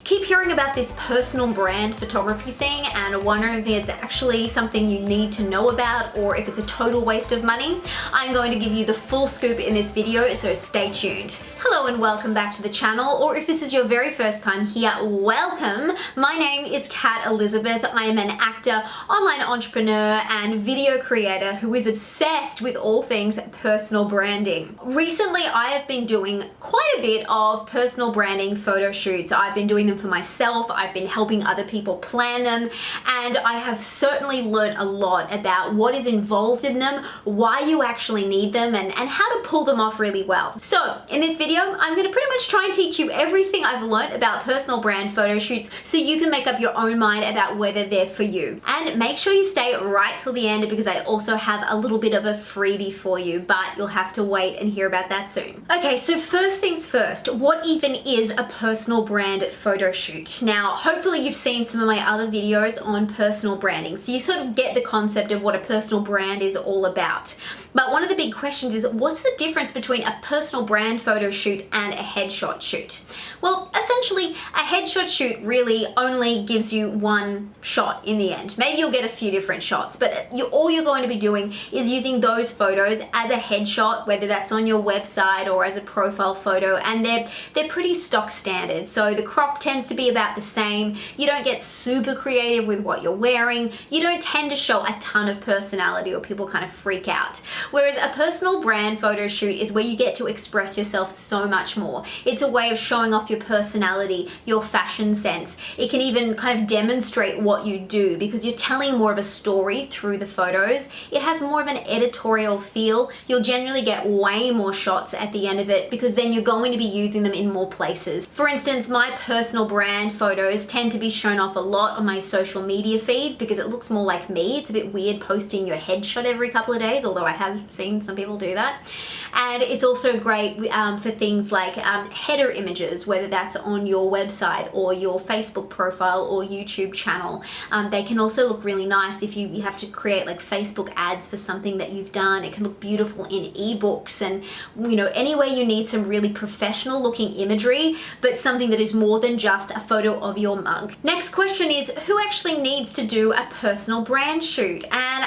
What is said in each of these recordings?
Keep hearing about this personal brand photography thing and wondering if it's actually something you need to know about or if it's a total waste of money? I'm going to give you the full scoop in this video, so stay tuned. Hello and welcome back to the channel, or if this is your very first time here, welcome. My name is Kat Elizabeth. I am an actor, online entrepreneur, and video creator who is obsessed with all things personal branding. Recently, I have been doing quite a bit of personal branding photo shoots. I've been doing them for myself, I've been helping other people plan them, and I have certainly learned a lot about what is involved in them, why you actually need them, and how to pull them off really well. So in this video, I'm going to pretty much try and teach you everything I've learned about personal brand photo shoots so you can make up your own mind about whether they're for you. And make sure you stay right till the end because I also have a little bit of a freebie for you, but you'll have to wait and hear about that soon. Okay, so first things first, what even is a personal brand photo shoot? Now, hopefully you've seen some of my other videos on personal branding, so you sort of get the concept of what a personal brand is all about. But one of the big questions is, what's the difference between a personal brand photo shoot and a headshot shoot? Well, essentially, a headshot shoot really only gives you one shot in the end. Maybe you'll get a few different shots, but all you're going to be doing is using those photos as a headshot, whether that's on your website or as a profile photo, and they're pretty stock standard. So the crop tends to be about the same. You don't get super creative with what you're wearing. You don't tend to show a ton of personality or people kind of freak out. Whereas a personal brand photo shoot is where you get to express yourself so much more. It's a way of showing off your personality, your fashion sense. It can even kind of demonstrate what you do because you're telling more of a story through the photos. It has more of an editorial feel. You'll generally get way more shots at the end of it because then you're going to be using them in more places. For instance, my personal brand photos tend to be shown off a lot on my social media feeds because it looks more like me. It's a bit weird posting your headshot every couple of days, although I have seen some people do that. And it's also great for things like header images, whether that's on your website or your Facebook profile or YouTube channel. They can also look really nice if you have to create like Facebook ads for something that you've done. It can look beautiful in ebooks and, you know, anywhere you need some really professional looking imagery, but something that is more than just a photo of your mug. Next question is, who actually needs to do a personal brand shoot? And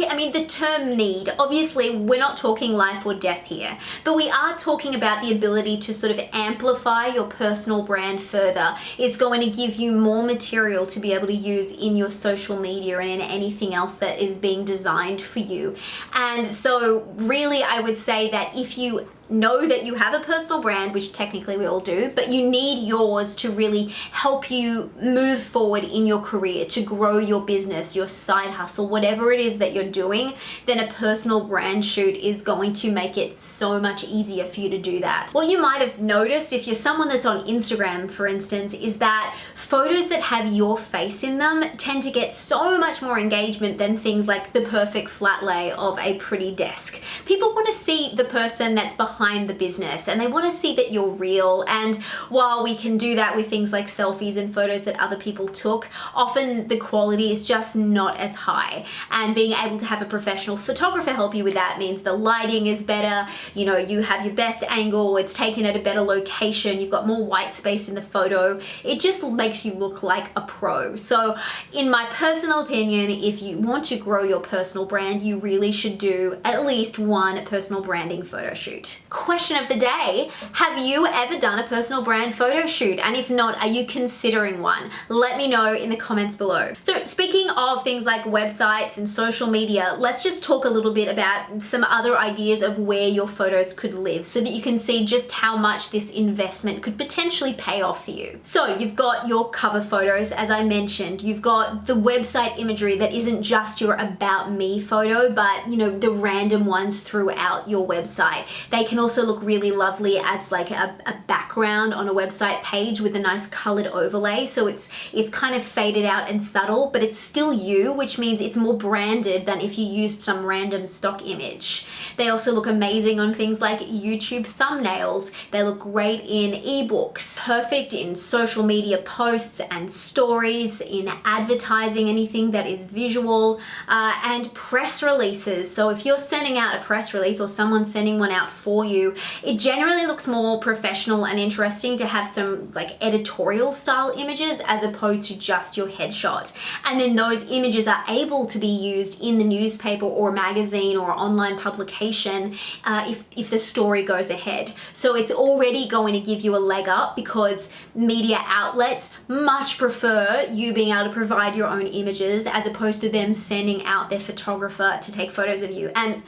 I mean, the term need, obviously we're not talking life or death here, but we are talking about the ability to sort of amplify your personal brand further. It's going to give you more material to be able to use in your social media and in anything else that is being designed for you. And so really I would say that if you know that you have a personal brand, which technically we all do, but you need yours to really help you move forward in your career, to grow your business, your side hustle, whatever it is that you're doing, then a personal brand shoot is going to make it so much easier for you to do that. What you might have noticed if you're someone that's on Instagram, for instance, is that photos that have your face in them tend to get so much more engagement than things like the perfect flat lay of a pretty desk. People want to see the person that's behind the business and they want to see that you're real. And while we can do that with things like selfies and photos that other people took, often the quality is just not as high. And being able to have a professional photographer help you with that means the lighting is better, you know, you have your best angle, it's taken at a better location, you've got more white space in the photo. It just makes you look like a pro. So in my personal opinion, if you want to grow your personal brand, you really should do at least one personal branding photo shoot. Question of the day, have you ever done a personal brand photo shoot? And if not, are you considering one? Let me know in the comments below. So speaking of things like websites and social media, let's just talk a little bit about some other ideas of where your photos could live so that you can see just how much this investment could potentially pay off for you. So you've got your cover photos, as I mentioned, you've got the website imagery that isn't just your about me photo, but you know, the random ones throughout your website. They can also look really lovely as like a background on a website page with a nice colored overlay. So it's kind of faded out and subtle, but it's still you, which means it's more branded than if you used some random stock image. They also look amazing on things like YouTube thumbnails. They look great in ebooks, perfect in social media posts and stories, in advertising, anything that is visual, and press releases. So if you're sending out a press release or someone's sending one out for you, you, it generally looks more professional and interesting to have some like editorial style images as opposed to just your headshot. And then those images are able to be used in the newspaper or magazine or online publication if the story goes ahead. So it's already going to give you a leg up because media outlets much prefer you being able to provide your own images as opposed to them sending out their photographer to take photos of you. And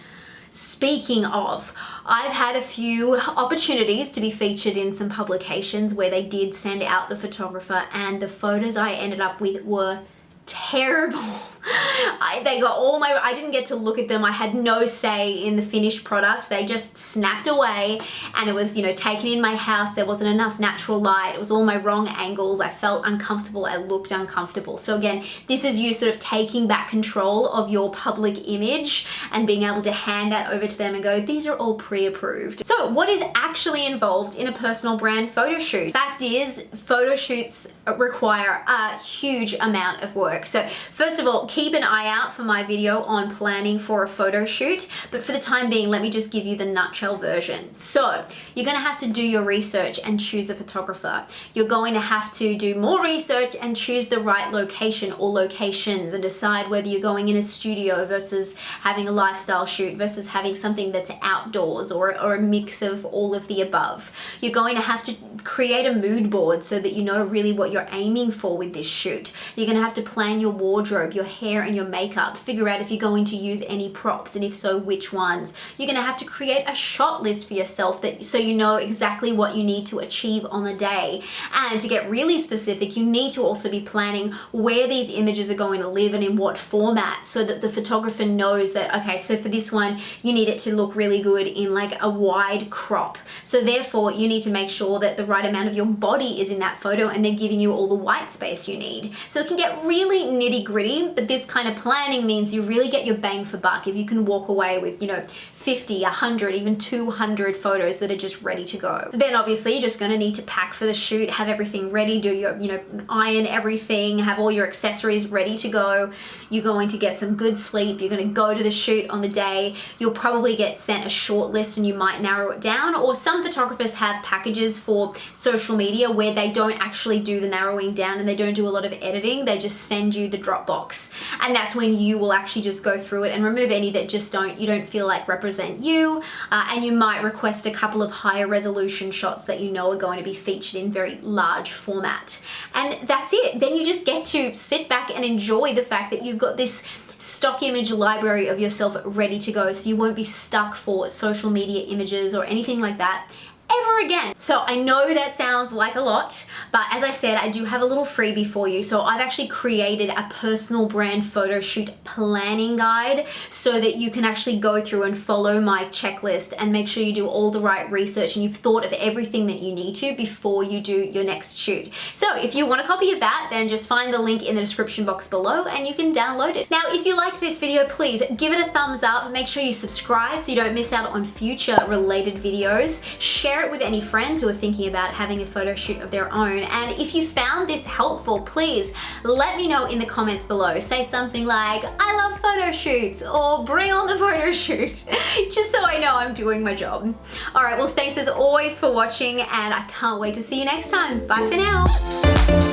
speaking of, I've had a few opportunities to be featured in some publications where they did send out the photographer, and the photos I ended up with were terrible. They got all my, I didn't get to look at them. I had no say in the finished product. They just snapped away, and it was, you know, taken in my house. There wasn't enough natural light. It was all my wrong angles. I felt uncomfortable. I looked uncomfortable. So again, this is you sort of taking back control of your public image and being able to hand that over to them and go, these are all pre-approved. So what is actually involved in a personal brand photo shoot? Fact is, photo shoots require a huge amount of work. So first of all, keep an eye out for my video on planning for a photo shoot, but for the time being, let me just give you the nutshell version. So you're going to have to do your research and choose a photographer. You're going to have to do more research and choose the right location or locations and decide whether you're going in a studio versus having a lifestyle shoot versus having something that's outdoors or a mix of all of the above. You're going to have to create a mood board so that you know really what you're aiming for with this shoot. You're going to have to plan your wardrobe, your hair and your makeup, figure out if you're going to use any props and if so, which ones. You're going to have to create a shot list for yourself so you know exactly what you need to achieve on the day. And to get really specific, you need to also be planning where these images are going to live and in what format so that the photographer knows that, okay, so for this one, you need it to look really good in like a wide crop. So therefore, you need to make sure that the right amount of your body is in that photo and they're giving you all the white space you need. So it can get really nitty gritty, but this kind of planning means you really get your bang for buck if you can walk away with, you know, 50, 100, even 200 photos that are just ready to go. Then obviously you're just gonna need to pack for the shoot, have everything ready, do your, you know, iron everything, have all your accessories ready to go. You're going to get some good sleep. You're gonna go to the shoot on the day. You'll probably get sent a short list and you might narrow it down, or some photographers have packages for social media where they don't actually do the narrowing down and they don't do a lot of editing. They just send you the Dropbox. And that's when you will actually just go through it and remove any that just you don't feel like represent you, and you might request a couple of higher resolution shots that you know are going to be featured in very large format. And that's it. Then you just get to sit back and enjoy the fact that you've got this stock image library of yourself ready to go, so you won't be stuck for social media images or anything like that ever again. So I know that sounds like a lot, but as I said, I do have a little freebie for you. So I've actually created a personal brand photo shoot planning guide so that you can actually go through and follow my checklist and make sure you do all the right research and you've thought of everything that you need to before you do your next shoot. So if you want a copy of that, then just find the link in the description box below and you can download it. Now, if you liked this video, please give it a thumbs up. Make sure you subscribe so you don't miss out on future related videos. Share it with any friends who are thinking about having a photo shoot of their own. And if you found this helpful, please let me know in the comments below. Say something like, I love photo shoots, or bring on the photo shoot, just so I know I'm doing my job. All right, well, thanks as always for watching, and I can't wait to see you next time. Bye for now.